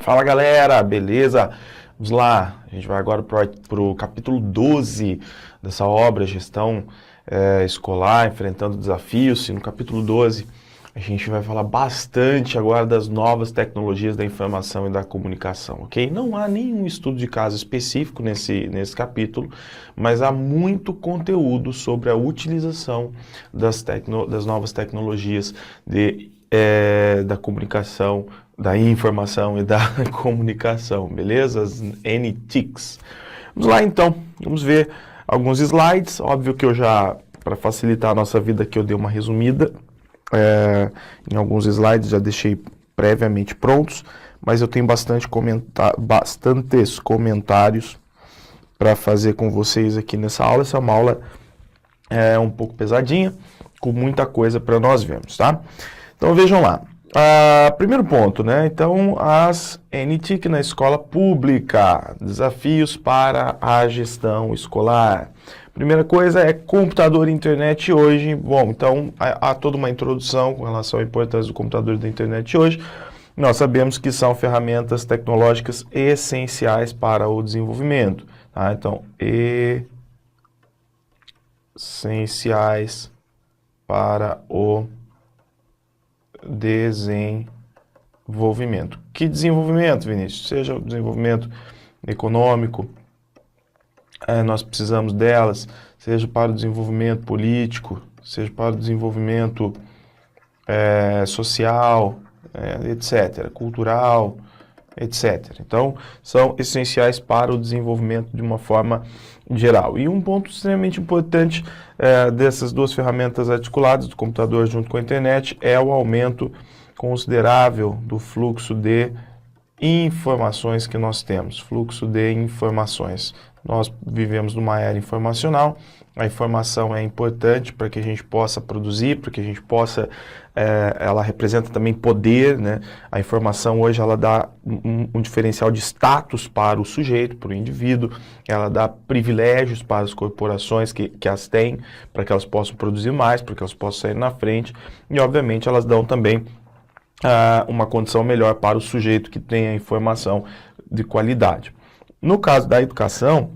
Fala galera, beleza? Vamos lá, a gente vai agora para o capítulo 12 dessa obra, Gestão Escolar, Enfrentando Desafios. E no capítulo 12 a gente vai falar bastante agora das novas tecnologias da informação e da comunicação, ok? Não há nenhum estudo de caso específico nesse capítulo, mas há muito conteúdo sobre a utilização das novas tecnologias da comunicação, da informação e da comunicação, beleza? As NTICs. Vamos lá então, vamos ver alguns slides. Óbvio que para facilitar a nossa vida aqui, eu dei uma resumida em alguns slides, já deixei previamente prontos, mas eu tenho bastantes comentários para fazer com vocês aqui nessa aula. Essa é uma aula um pouco pesadinha, com muita coisa para nós vermos, tá? Então vejam lá. Primeiro ponto, né? Então, as NTIC na escola pública, desafios para a gestão escolar. Primeira coisa é computador e internet hoje. Bom, então há toda uma introdução com relação à importância do computador e da internet hoje. Nós sabemos que são ferramentas tecnológicas essenciais para o desenvolvimento, tá? Então, essenciais para o desenvolvimento. Que desenvolvimento, Vinícius? Seja o desenvolvimento econômico, nós precisamos delas, seja para o desenvolvimento político, seja para o desenvolvimento social, etc., cultural, etc. Então, são essenciais para o desenvolvimento de uma forma geral. E um ponto extremamente importante dessas duas ferramentas articuladas, do computador junto com a internet, é o aumento considerável do fluxo de informações que nós temos. Fluxo de informações. Nós vivemos numa era informacional, a informação é importante para que a gente possa produzir, para que a gente possa, ela representa também poder, né? A informação hoje ela dá um diferencial de status para o sujeito, para o indivíduo, ela dá privilégios para as corporações que as têm, para que elas possam produzir mais, para que elas possam sair na frente, e obviamente elas dão também uma condição melhor para o sujeito que tem a informação de qualidade. No caso da educação,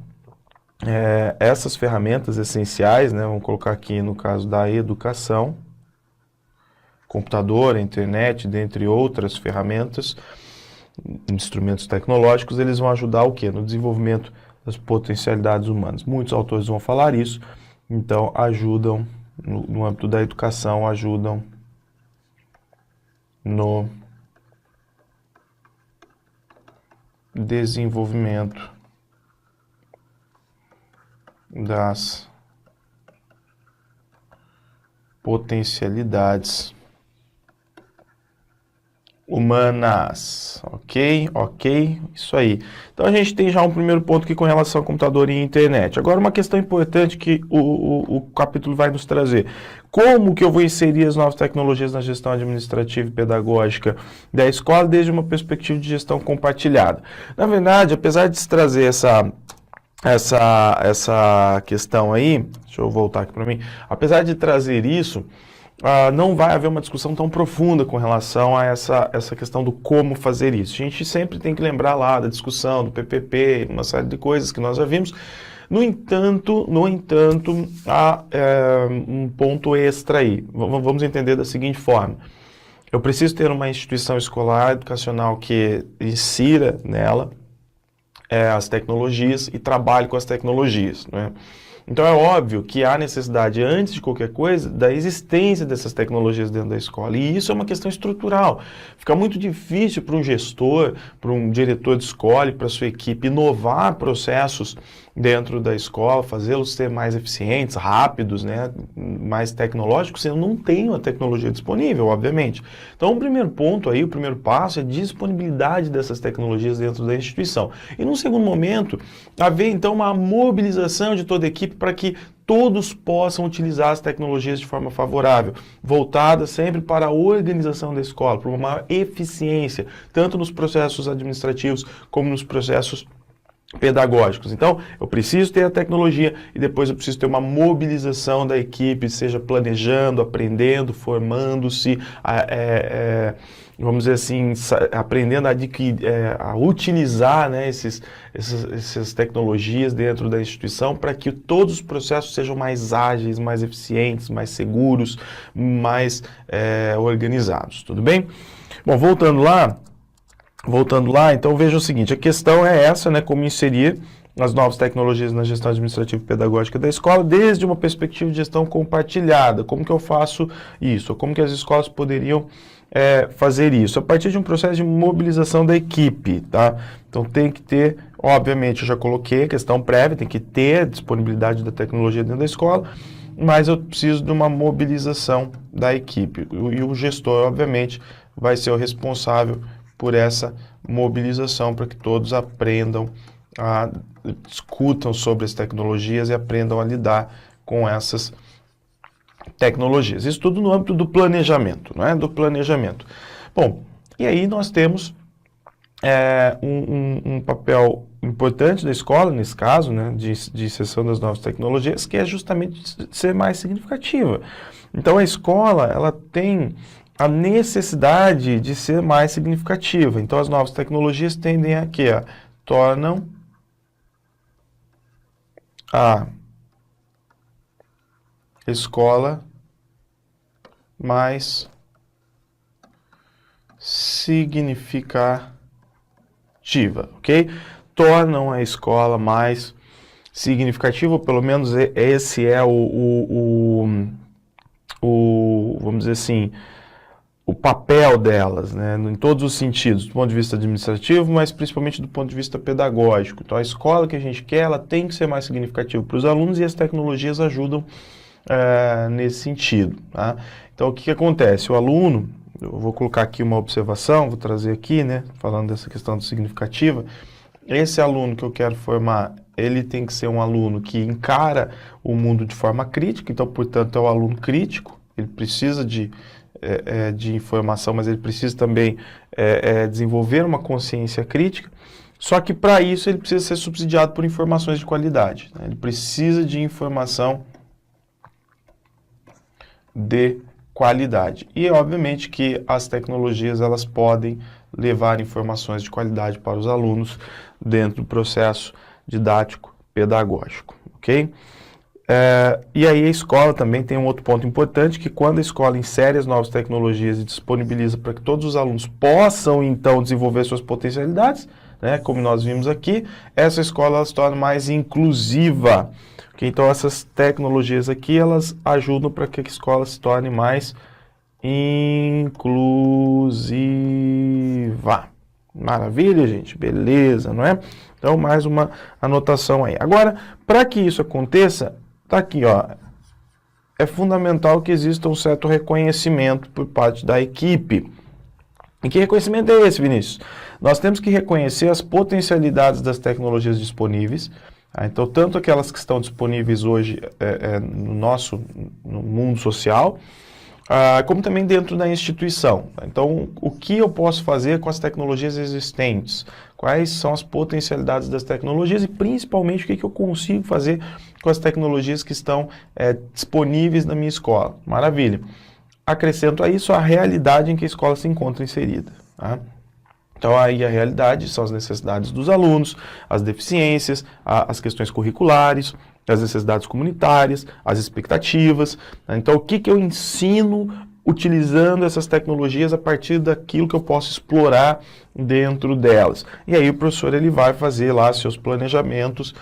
essas ferramentas essenciais, né, vamos colocar aqui no caso da educação, computador, internet, dentre outras ferramentas, instrumentos tecnológicos, eles vão ajudar o quê? No desenvolvimento das potencialidades humanas. Muitos autores vão falar isso, então ajudam, no âmbito da educação, ajudam no desenvolvimento das potencialidades humanas. Ok, isso aí. Então a gente tem já um primeiro ponto aqui com relação ao computador e internet. Agora uma questão importante que o capítulo vai nos trazer. Como que eu vou inserir as novas tecnologias na gestão administrativa e pedagógica da escola desde uma perspectiva de gestão compartilhada? Na verdade, apesar de se trazer essa questão aí, deixa eu voltar aqui para mim, apesar de trazer isso, não vai haver uma discussão tão profunda com relação a essa questão do como fazer isso. A gente sempre tem que lembrar lá da discussão do PPP, uma série de coisas que nós já vimos. No entanto, há um ponto extra aí. Vamos entender da seguinte forma. Eu preciso ter uma instituição escolar, educacional que insira nela as tecnologias e trabalhe com as tecnologias, né? Então é óbvio que há necessidade, antes de qualquer coisa, da existência dessas tecnologias dentro da escola. E isso é uma questão estrutural. Fica muito difícil para um gestor, para um diretor de escola e para a sua equipe inovar processos dentro da escola, fazê-los ser mais eficientes, rápidos, né, mais tecnológicos, se eu não tenho a tecnologia disponível, obviamente. Então, o primeiro ponto aí, o primeiro passo é a disponibilidade dessas tecnologias dentro da instituição. E, num segundo momento, haver, então, uma mobilização de toda a equipe para que todos possam utilizar as tecnologias de forma favorável, voltada sempre para a organização da escola, para uma maior eficiência, tanto nos processos administrativos como nos processos pedagógicos. Então, eu preciso ter a tecnologia e depois eu preciso ter uma mobilização da equipe, seja planejando, aprendendo, formando-se, vamos dizer assim, aprendendo a utilizar, né, essas tecnologias dentro da instituição para que todos os processos sejam mais ágeis, mais eficientes, mais seguros, mais organizados. Tudo bem? Bom, voltando lá, então veja o seguinte, a questão é essa, né, como inserir as novas tecnologias na gestão administrativa e pedagógica da escola, desde uma perspectiva de gestão compartilhada. Como que eu faço isso? Como que as escolas poderiam fazer isso? A partir de um processo de mobilização da equipe, tá? Então tem que ter, obviamente, eu já coloquei a questão prévia, tem que ter a disponibilidade da tecnologia dentro da escola, mas eu preciso de uma mobilização da equipe. E o gestor, obviamente, vai ser o responsável por essa mobilização para que todos aprendam, discutam sobre as tecnologias e aprendam a lidar com essas tecnologias. Isso tudo no âmbito do planejamento, não é? Do planejamento. Bom, e aí nós temos um papel importante da escola, nesse caso, né, de inserção das novas tecnologias, que é justamente ser mais significativa. Então a escola, ela tem a necessidade de ser mais significativa. Então, as novas tecnologias tendem a quê? Tornam a escola mais significativa, ok? Tornam a escola mais significativa, ou pelo menos esse é vamos dizer assim, o papel delas, né, em todos os sentidos, do ponto de vista administrativo, mas principalmente do ponto de vista pedagógico. Então, a escola que a gente quer, ela tem que ser mais significativa para os alunos e as tecnologias ajudam nesse sentido. Tá? Então, o que acontece? O aluno, eu vou colocar aqui uma observação, vou trazer aqui, né, falando dessa questão do significativa. Esse aluno que eu quero formar, ele tem que ser um aluno que encara o mundo de forma crítica, então, portanto, é o aluno crítico, ele precisa de informação, mas ele precisa também desenvolver uma consciência crítica, só que para isso ele precisa ser subsidiado por informações de qualidade, né? Ele precisa de informação de qualidade. E obviamente que as tecnologias elas podem levar informações de qualidade para os alunos dentro do processo didático pedagógico, ok? E aí a escola também tem um outro ponto importante, que quando a escola insere as novas tecnologias e disponibiliza para que todos os alunos possam então desenvolver suas potencialidades, né, como nós vimos aqui, essa escola ela se torna mais inclusiva. Okay? Então essas tecnologias aqui elas ajudam para que a escola se torne mais inclusiva. Maravilha, gente? Beleza, não é? Então mais uma anotação aí. Agora, para que isso aconteça, tá aqui, ó. É fundamental que exista um certo reconhecimento por parte da equipe. E que reconhecimento é esse, Vinícius? Nós temos que reconhecer as potencialidades das tecnologias disponíveis. Então, tanto aquelas que estão disponíveis hoje no mundo social, como também dentro da instituição. Então, o que eu posso fazer com as tecnologias existentes? Quais são as potencialidades das tecnologias e, principalmente, o que eu consigo fazer com as tecnologias que estão disponíveis na minha escola? Maravilha. Acrescento a isso a realidade em que a escola se encontra inserida. Tá? Então, aí a realidade são as necessidades dos alunos, as deficiências, as questões curriculares, as necessidades comunitárias, as expectativas. Né? Então, o que eu ensino utilizando essas tecnologias a partir daquilo que eu posso explorar dentro delas. E aí o professor ele vai fazer lá seus planejamentos,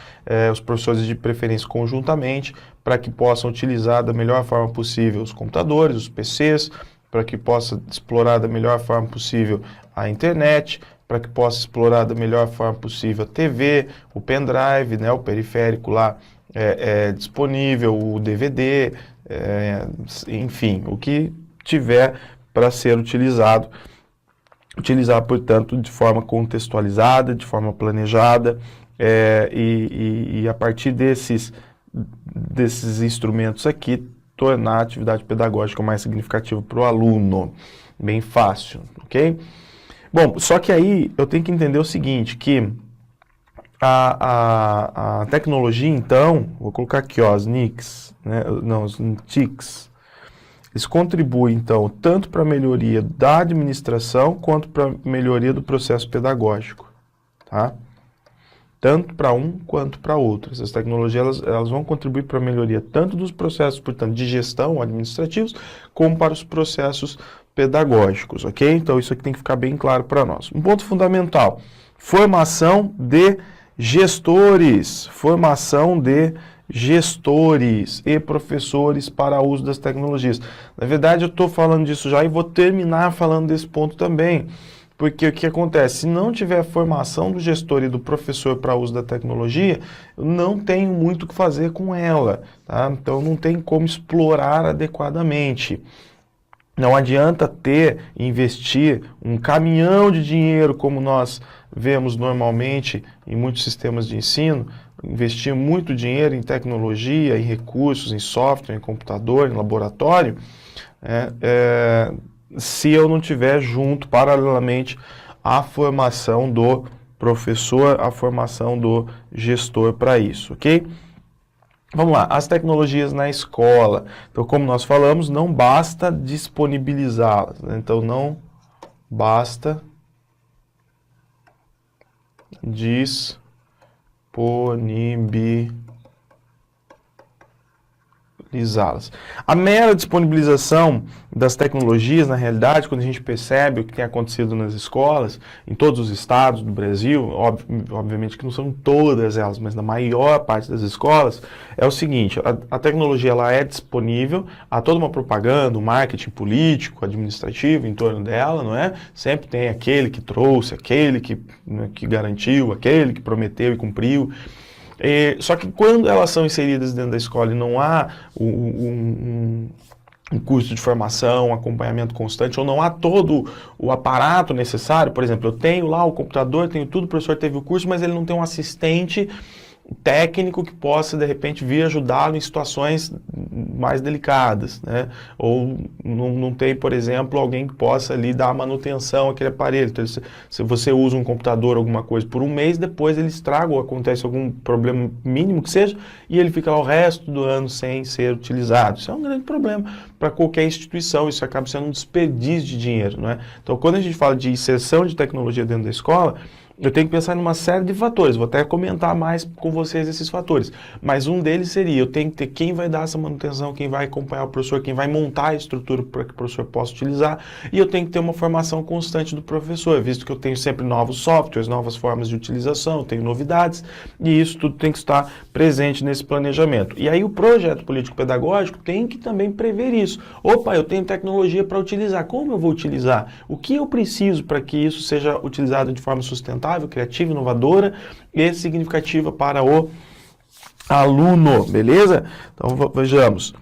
os professores de preferência conjuntamente, para que possam utilizar da melhor forma possível os computadores, os PCs, para que possa explorar da melhor forma possível a internet, para que possa explorar da melhor forma possível a TV, o pendrive, né, o periférico lá disponível, o DVD, enfim, o que tiver para ser utilizar, portanto, de forma contextualizada, de forma planejada, e a partir desses instrumentos aqui, tornar a atividade pedagógica mais significativa para o aluno. Bem fácil, ok? Bom, só que aí eu tenho que entender o seguinte, que A tecnologia, então, vou colocar aqui, ó, as NICs, né? Não, os TICs, eles contribuem, então, tanto para a melhoria da administração quanto para a melhoria do processo pedagógico, tá? Tanto para um quanto para outro. Essas tecnologias elas vão contribuir para a melhoria tanto dos processos, portanto, de gestão administrativos, como para os processos pedagógicos, ok? Então, isso aqui tem que ficar bem claro para nós. Um ponto fundamental, formação de gestores e professores para uso das tecnologias. Na verdade, eu estou falando disso já e vou terminar falando desse ponto também. Porque o que acontece? Se não tiver formação do gestor e do professor para uso da tecnologia, eu não tenho muito o que fazer com ela, tá? Então não tem como explorar adequadamente. Não adianta investir um caminhão de dinheiro, como nós vemos normalmente em muitos sistemas de ensino, investir muito dinheiro em tecnologia, em recursos, em software, em computador, em laboratório, se eu não tiver junto, paralelamente, a formação do professor, a formação do gestor para isso, ok? Vamos lá, as tecnologias na escola. Então, como nós falamos, não basta disponibilizá-las, né? Então, não basta disponibilizá-las. A mera disponibilização das tecnologias, na realidade, quando a gente percebe o que tem acontecido nas escolas, em todos os estados do Brasil, obviamente que não são todas elas, mas na maior parte das escolas, é o seguinte, a tecnologia ela é disponível, há toda uma propaganda, um marketing político, administrativo em torno dela, não é? Sempre tem aquele que trouxe, aquele que garantiu, aquele que prometeu e cumpriu. Só que quando elas são inseridas dentro da escola e não há um curso de formação, um acompanhamento constante, ou não há todo o aparato necessário, por exemplo, eu tenho lá o computador, tenho tudo, o professor teve o curso, mas ele não tem um assistente técnico que possa, de repente, vir ajudá-lo em situações mais delicadas, né? Ou não tem, por exemplo, alguém que possa ali dar manutenção àquele aparelho. Então, se você usa um computador, alguma coisa, por um mês, depois ele estraga ou acontece algum problema mínimo que seja, e ele fica lá o resto do ano sem ser utilizado. Isso é um grande problema para qualquer instituição, isso acaba sendo um desperdício de dinheiro, não é? Então, quando a gente fala de inserção de tecnologia dentro da escola, eu tenho que pensar em uma série de fatores, vou até comentar mais com vocês esses fatores, mas um deles seria, eu tenho que ter quem vai dar essa manutenção, quem vai acompanhar o professor, quem vai montar a estrutura para que o professor possa utilizar, e eu tenho que ter uma formação constante do professor, visto que eu tenho sempre novos softwares, novas formas de utilização, tenho novidades, e isso tudo tem que estar presente nesse planejamento. E aí o projeto político-pedagógico tem que também prever isso. Opa, eu tenho tecnologia para utilizar, como eu vou utilizar? O que eu preciso para que isso seja utilizado de forma sustentável, criativa, inovadora e significativa para o aluno, beleza? Então vejamos.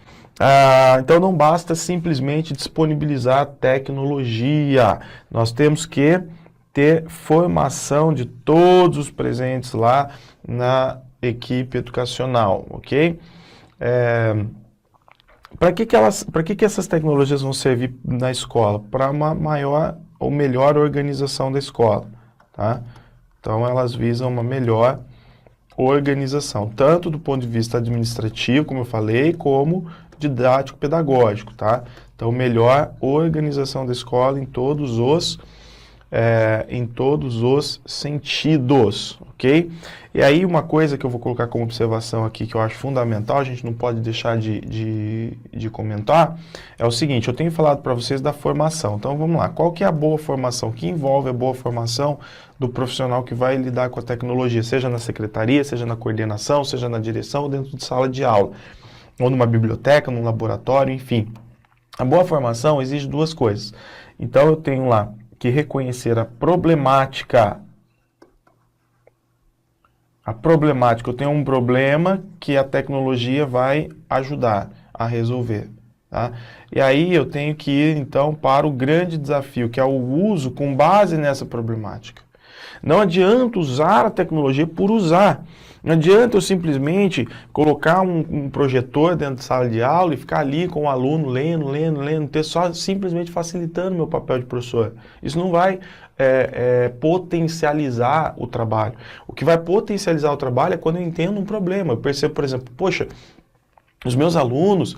Então não basta simplesmente disponibilizar tecnologia, nós temos que ter formação de todos os presentes lá na equipe educacional, ok? Para que essas tecnologias vão servir na escola? Para uma maior ou melhor organização da escola. Tá? Então, elas visam uma melhor organização, tanto do ponto de vista administrativo, como eu falei, como didático-pedagógico, tá? Então, melhor organização da escola em todos os sentidos, ok? E aí, uma coisa que eu vou colocar como observação aqui, que eu acho fundamental, a gente não pode deixar de comentar, é o seguinte, eu tenho falado para vocês da formação, então vamos lá, qual que é a boa formação? Que envolve a boa formação do profissional que vai lidar com a tecnologia, seja na secretaria, seja na coordenação, seja na direção ou dentro de sala de aula, ou numa biblioteca, num laboratório, enfim. A boa formação exige duas coisas. Então, eu tenho lá que reconhecer a problemática. Eu tenho um problema que a tecnologia vai ajudar a resolver. Tá? E aí eu tenho que ir, então, para o grande desafio, que é o uso com base nessa problemática. Não adianta usar a tecnologia por usar. Não adianta eu simplesmente colocar um projetor dentro da sala de aula e ficar ali com o aluno lendo, só simplesmente facilitando meu papel de professor. Isso não vai potencializar o trabalho. O que vai potencializar o trabalho é quando eu entendo um problema. Eu percebo, por exemplo, poxa, os meus alunos,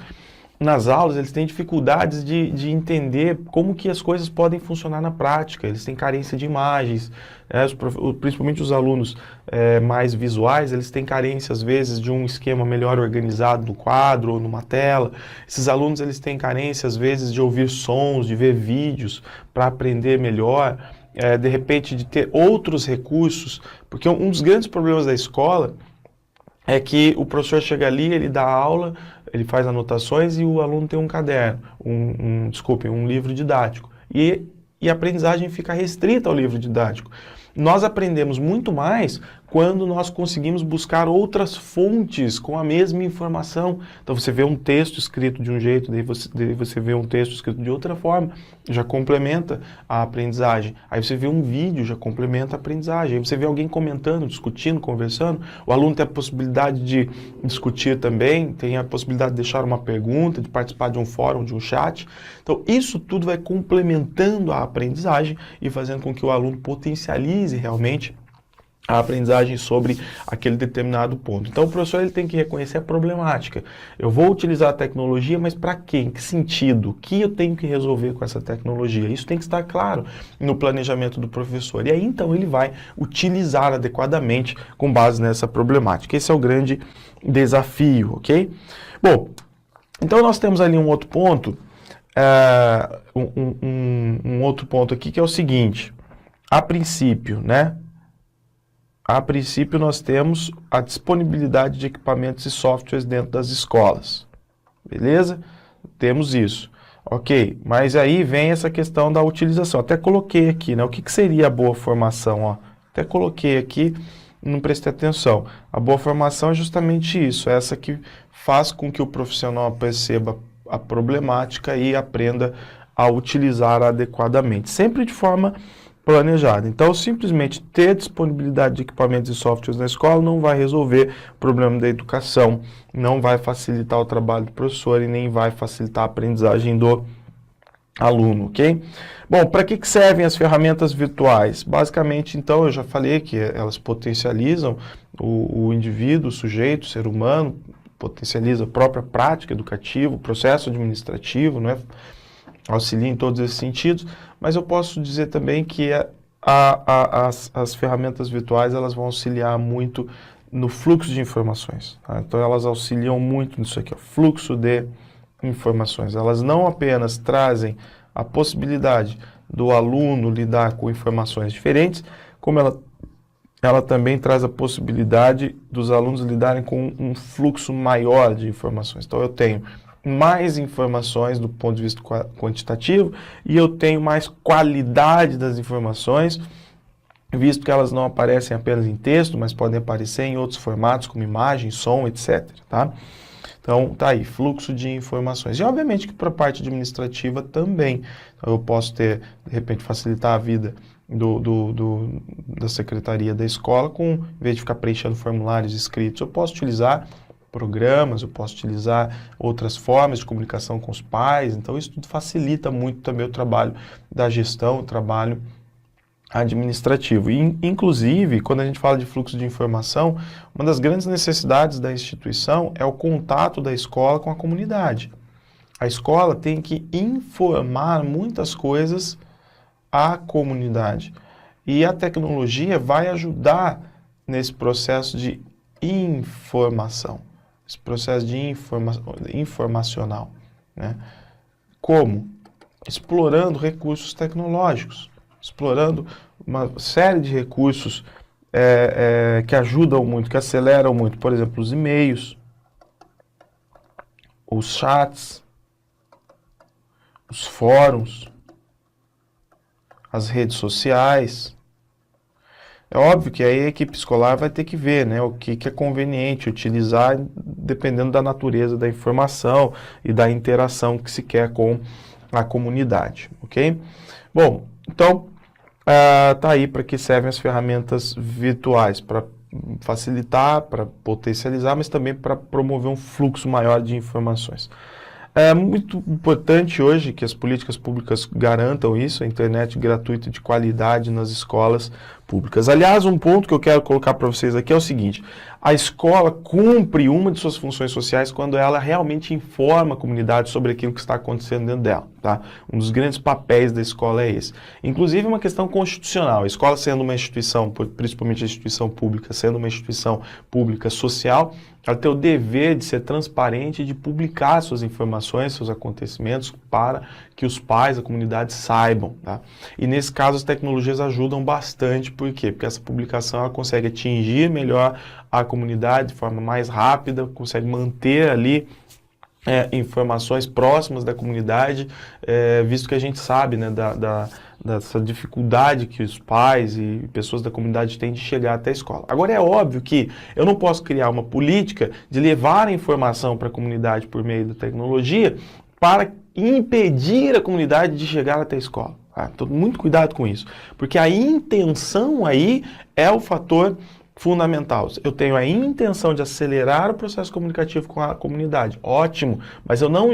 nas aulas, eles têm dificuldades de entender como que as coisas podem funcionar na prática. Eles têm carência de imagens, né? Principalmente os alunos mais visuais, eles têm carência, às vezes, de um esquema melhor organizado no quadro ou numa tela. Esses alunos, eles têm carência, às vezes, de ouvir sons, de ver vídeos para aprender melhor, de repente, de ter outros recursos, porque um dos grandes problemas da escola é que o professor chega ali, ele dá aula, ele faz anotações e o aluno tem um caderno, um livro didático. E a aprendizagem fica restrita ao livro didático. Nós aprendemos muito mais quando nós conseguimos buscar outras fontes com a mesma informação. Então você vê um texto escrito de um jeito, daí você vê um texto escrito de outra forma, já complementa a aprendizagem. Aí você vê um vídeo, já complementa a aprendizagem. Aí você vê alguém comentando, discutindo, conversando. O aluno tem a possibilidade de discutir também, tem a possibilidade de deixar uma pergunta, de participar de um fórum, de um chat. Então isso tudo vai complementando a aprendizagem e fazendo com que o aluno potencialize realmente a aprendizagem sobre aquele determinado ponto. Então o professor ele tem que reconhecer a problemática. Eu vou utilizar a tecnologia, mas para quê? Em que sentido? O que eu tenho que resolver com essa tecnologia? Isso tem que estar claro no planejamento do professor. E aí então ele vai utilizar adequadamente com base nessa problemática. Esse é o grande desafio, ok? Bom, então nós temos ali um outro ponto, um outro ponto aqui que é o seguinte. A princípio, né? A princípio, nós temos a disponibilidade de equipamentos e softwares dentro das escolas. Beleza? Temos isso. Ok, mas aí vem essa questão da utilização. Até coloquei aqui, né? O que seria a boa formação? Ó? Até coloquei aqui, não prestei atenção. A boa formação é justamente isso, essa que faz com que o profissional perceba a problemática e aprenda a utilizar adequadamente. Sempre de forma planejada. Então, simplesmente ter disponibilidade de equipamentos e softwares na escola não vai resolver o problema da educação, não vai facilitar o trabalho do professor e nem vai facilitar a aprendizagem do aluno, ok? Bom, para que servem as ferramentas virtuais? Basicamente, então, eu já falei que elas potencializam o indivíduo, o sujeito, o ser humano, potencializa a própria prática educativa, o processo administrativo, não é? Auxilia em todos esses sentidos, mas eu posso dizer também que as ferramentas virtuais elas vão auxiliar muito no fluxo de informações. Tá? Então elas auxiliam muito nisso aqui, ó, fluxo de informações. Elas não apenas trazem a possibilidade do aluno lidar com informações diferentes, como ela também traz a possibilidade dos alunos lidarem com um fluxo maior de informações. Então eu tenho mais informações do ponto de vista quantitativo e eu tenho mais qualidade das informações, visto que elas não aparecem apenas em texto, mas podem aparecer em outros formatos, como imagem, som, etc. Tá? Então, tá aí, fluxo de informações. E, obviamente, que para a parte administrativa também. Então, eu posso ter, de repente, facilitar a vida da secretaria da escola, em vez de ficar preenchendo formulários escritos, eu posso utilizar programas, eu posso utilizar outras formas de comunicação com os pais, então isso tudo facilita muito também o trabalho da gestão, o trabalho administrativo. E, inclusive, quando a gente fala de fluxo de informação, uma das grandes necessidades da instituição é o contato da escola com a comunidade. A escola tem que informar muitas coisas à comunidade. E a tecnologia vai ajudar nesse processo de informação. Esse processo de informacional. Né? Como? Explorando recursos tecnológicos, explorando uma série de recursos que ajudam muito, que aceleram muito. Por exemplo, os e-mails, os chats, os fóruns, as redes sociais. É óbvio que aí a equipe escolar vai ter que ver, né, o que é conveniente utilizar dependendo da natureza da informação e da interação que se quer com a comunidade, ok? Bom, então, tá aí para que servem as ferramentas virtuais, para facilitar, para potencializar, mas também para promover um fluxo maior de informações. É muito importante hoje que as políticas públicas garantam isso, a internet gratuita de qualidade nas escolas públicas. Aliás, um ponto que eu quero colocar para vocês aqui é o seguinte: a escola cumpre uma de suas funções sociais quando ela realmente informa a comunidade sobre aquilo que está acontecendo dentro dela, tá? Um dos grandes papéis da escola é esse. Inclusive, uma questão constitucional. A escola sendo uma instituição, principalmente a instituição pública, sendo uma instituição pública social, ela tem o dever de ser transparente e de publicar suas informações, seus acontecimentos, para que os pais, a comunidade saibam, tá? E nesse caso as tecnologias ajudam bastante, por quê? Porque essa publicação ela consegue atingir melhor a comunidade de forma mais rápida, consegue manter ali informações próximas da comunidade, visto que a gente sabe, né, dessa dificuldade que os pais e pessoas da comunidade têm de chegar até a escola. Agora, é óbvio que eu não posso criar uma política de levar a informação para a comunidade por meio da tecnologia para impedir a comunidade de chegar até a escola. Tá? Então, muito cuidado com isso, porque a intenção aí é o fator fundamental. Eu tenho a intenção de acelerar o processo comunicativo com a comunidade. Ótimo, mas eu não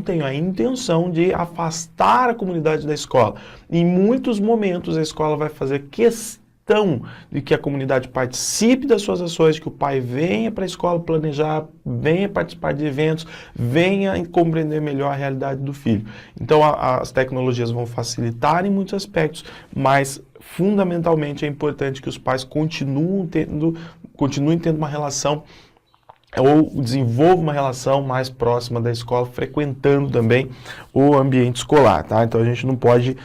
tenho a intenção de afastar a comunidade da escola. Em muitos momentos a escola vai fazer questão de que a comunidade participe das suas ações, que o pai venha para a escola planejar, venha participar de eventos, venha compreender melhor a realidade do filho. Então as tecnologias vão facilitar em muitos aspectos, mas fundamentalmente é importante que os pais continuem tendo uma relação ou desenvolvam uma relação mais próxima da escola, frequentando também o ambiente escolar, tá? Então a gente não pode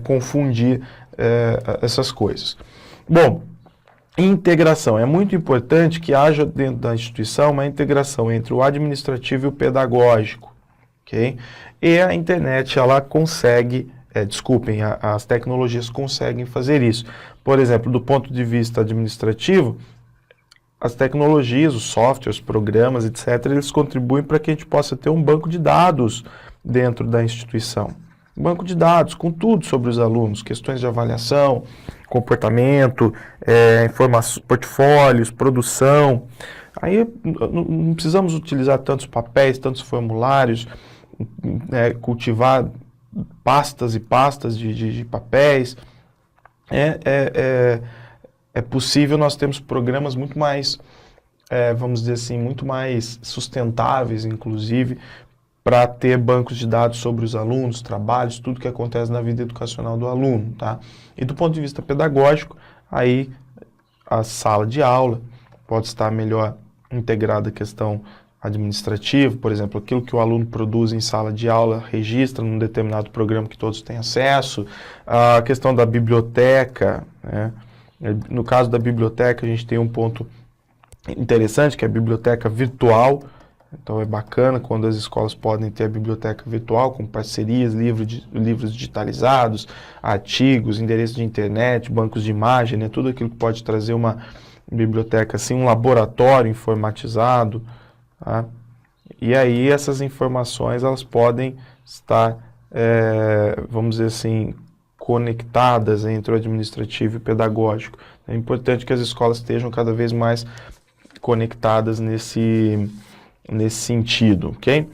confundir essas coisas. Bom, integração. É muito importante que haja dentro da instituição uma integração entre o administrativo e o pedagógico, ok? E a internet, ela consegue as tecnologias conseguem fazer isso. Por exemplo, do ponto de vista administrativo, as tecnologias, os softwares, programas, etc., eles contribuem para que a gente possa ter um banco de dados dentro da instituição. Um banco de dados com tudo sobre os alunos, questões de avaliação, comportamento, portfólios, produção. Aí não precisamos utilizar tantos papéis, tantos formulários, cultivar pastas e pastas de papéis. É possível nós termos programas muito mais, vamos dizer assim, muito mais sustentáveis, inclusive, para ter bancos de dados sobre os alunos, trabalhos, tudo que acontece na vida educacional do aluno, tá? E do ponto de vista pedagógico, aí a sala de aula pode estar melhor integrada à questão administrativo, por exemplo, aquilo que o aluno produz em sala de aula, registra num determinado programa que todos têm acesso, a questão da biblioteca, né? No caso da biblioteca, a gente tem um ponto interessante, que é a biblioteca virtual. Então é bacana quando as escolas podem ter a biblioteca virtual, com parcerias, livros digitalizados, artigos, endereços de internet, bancos de imagem, né? Tudo aquilo que pode trazer uma biblioteca, assim, um laboratório informatizado. Tá? E aí essas informações elas podem estar, vamos dizer assim, conectadas entre o administrativo e o pedagógico. É importante que as escolas estejam cada vez mais conectadas nesse sentido, ok?